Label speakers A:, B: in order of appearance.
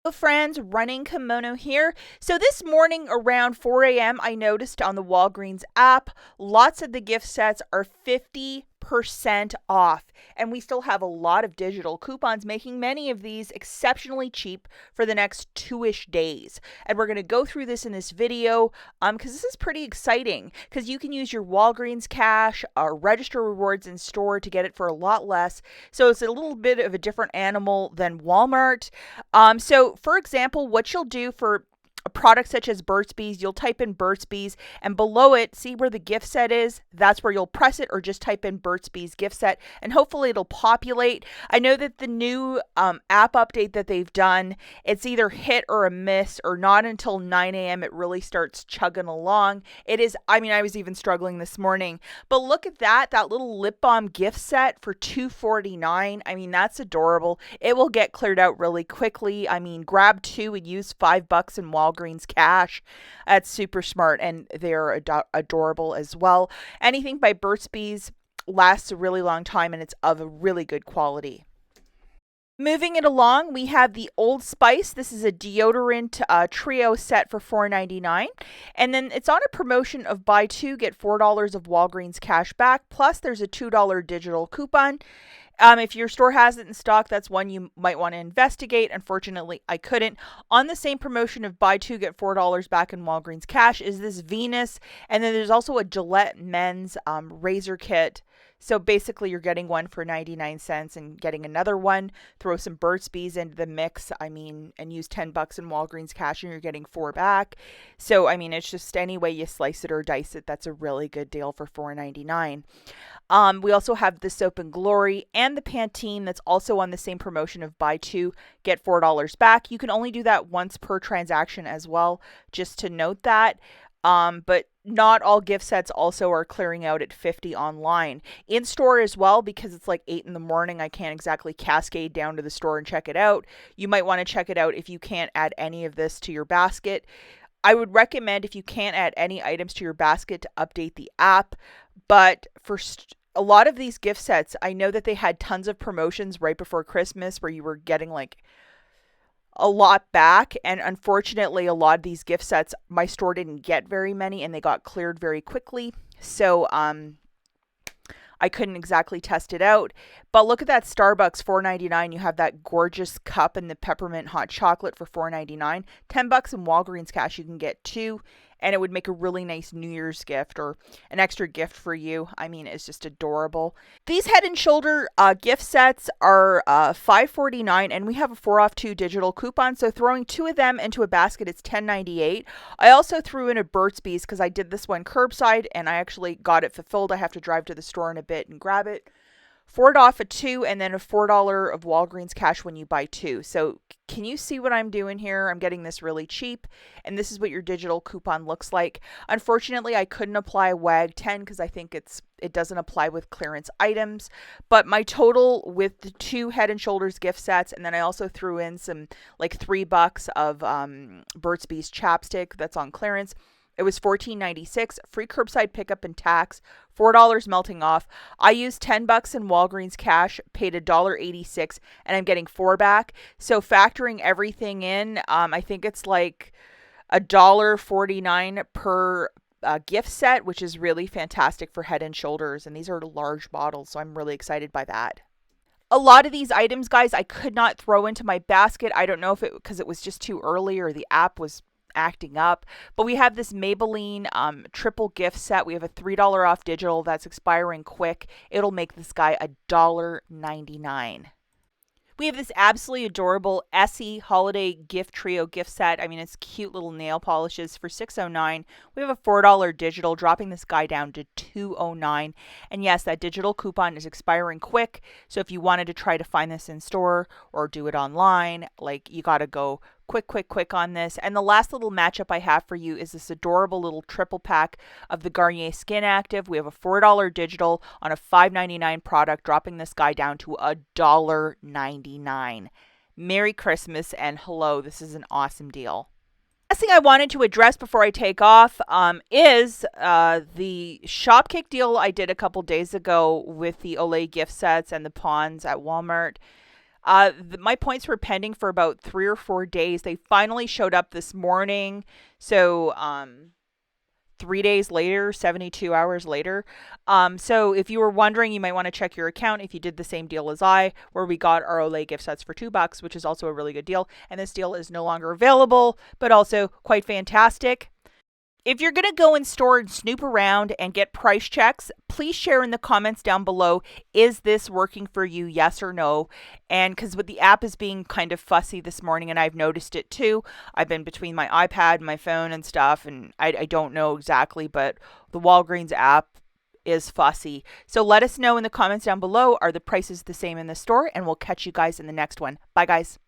A: Hello friends, Running Kimono here. So this morning around 4 a.m. I noticed on the Walgreens app, lots of the gift sets are 50% off. And we still have a lot of digital coupons, making many of these exceptionally cheap for the next 2-ish days. And we're going to go through this in this video because this is pretty exciting because you can use your Walgreens cash or register rewards in store to get it for a lot less. So it's a little bit of a different animal than Walmart. So for example, what you'll do for a product such as Burts Bees, you'll type in Burts Bees, and below it, see where the gift set is? That's where you'll press it, or just type in Burts Bees gift set, and hopefully it'll populate. I know that the new app update that they've done, it's either hit or a miss, or not until 9 a.m. it really starts chugging along. It is, I was even struggling this morning, but look at that little lip balm gift set for $2.49. That's adorable. It will get cleared out really quickly. Grab two and use $5 in Walgreens cash. That's super smart, and they're adorable as well. Anything by Burts Bees lasts a really long time, and it's of a really good quality. Moving it along, we have the Old Spice. This is a deodorant trio set for $4.99. And then it's on a promotion of buy two, get $4 of Walgreens cash back. Plus, there's a $2 digital coupon. If your store has it in stock, that's one you might want to investigate. Unfortunately, I couldn't. On the same promotion of buy two, get $4 back in Walgreens cash is this Venus. And then there's also a Gillette men's razor kit. So basically, you're getting one for 99 cents and getting another one. Throw some Burt's Bees into the mix, and use $10 in Walgreens cash, and you're getting 4 back. So, it's just any way you slice it or dice it, that's a really good deal for $4.99. We also have the Soap and Glory and the Pantene that's also on the same promotion of buy two, get $4 back. You can only do that once per transaction as well, just to note that. But not all gift sets also are clearing out at 50 online. In store as well, because it's like 8 in the morning, I can't exactly cascade down to the store and check it out. You might want to check it out if you can't add any of this to your basket. I would recommend, if you can't add any items to your basket, to update the app. But for a lot of these gift sets, I know that they had tons of promotions right before Christmas where you were getting like a lot back, and unfortunately a lot of these gift sets, my store didn't get very many and they got cleared very quickly, so I couldn't exactly test it out. But look at that Starbucks $4.99. You have that gorgeous cup and the peppermint hot chocolate for $4.99. $10 in Walgreens cash, you can get two, and it would make a really nice New Year's gift or an extra gift for you. It's just adorable. These Head and Shoulder gift sets are $5.49, and we have a 4 off 2 digital coupon. So throwing two of them into a basket, it's $10.98. I also threw in a Burt's Bees because I did this one curbside, and I actually got it fulfilled. I have to drive to the store in a bit and grab it. 4 off a 2, and then a $4 of Walgreens cash when you buy two. So can you see what I'm doing here? I'm getting this really cheap, and this is what your digital coupon looks like. Unfortunately, I couldn't apply WAG 10 because I think it doesn't apply with clearance items. But my total with the 2 Head and Shoulders gift sets, and then I also threw in some like $3 of Burt's Bees chapstick that's on clearance. It was $14.96, free curbside pickup and tax, $4 melting off. I used $10 in Walgreens cash, paid $1.86, and I'm getting 4 back. So factoring everything in, I think it's like $1.49 per gift set, which is really fantastic for Head and Shoulders. And these are large bottles, so I'm really excited by that. A lot of these items, guys, I could not throw into my basket. I don't know if because it was just too early or the app was acting up, but we have this Maybelline triple gift set. We have a $3 off digital that's expiring quick. It'll make this guy $1.99. We have this absolutely adorable Essie holiday gift trio gift set. It's cute little nail polishes for $6.09. We have a $4 digital, dropping this guy down to $2.09. And yes, that digital coupon is expiring quick. So if you wanted to try to find this in store or do it online, you got to go quick on this. And the last little matchup I have for you is this adorable little triple pack of the Garnier Skin Active. We have a $4 digital on a $5.99 product, dropping this guy down to $1.99. Merry Christmas and hello, this is an awesome deal. Last thing I wanted to address before I take off is the Shopkick deal I did a couple days ago with the Olay gift sets and the Pawns at Walmart. My points were pending for about 3 or 4 days. They finally showed up this morning. So, 3 days later, 72 hours later. So if you were wondering, you might want to check your account if you did the same deal as I, where we got our Olay gift sets for $2, which is also a really good deal. And this deal is no longer available, but also quite fantastic. If you're going to go in store and snoop around and get price checks, please share in the comments down below, is this working for you, yes or no? And because with the app is being kind of fussy this morning, and I've noticed it too. I've been between my iPad and my phone and stuff, and I don't know exactly, but the Walgreens app is fussy. So let us know in the comments down below, are the prices the same in the store? And we'll catch you guys in the next one. Bye, guys.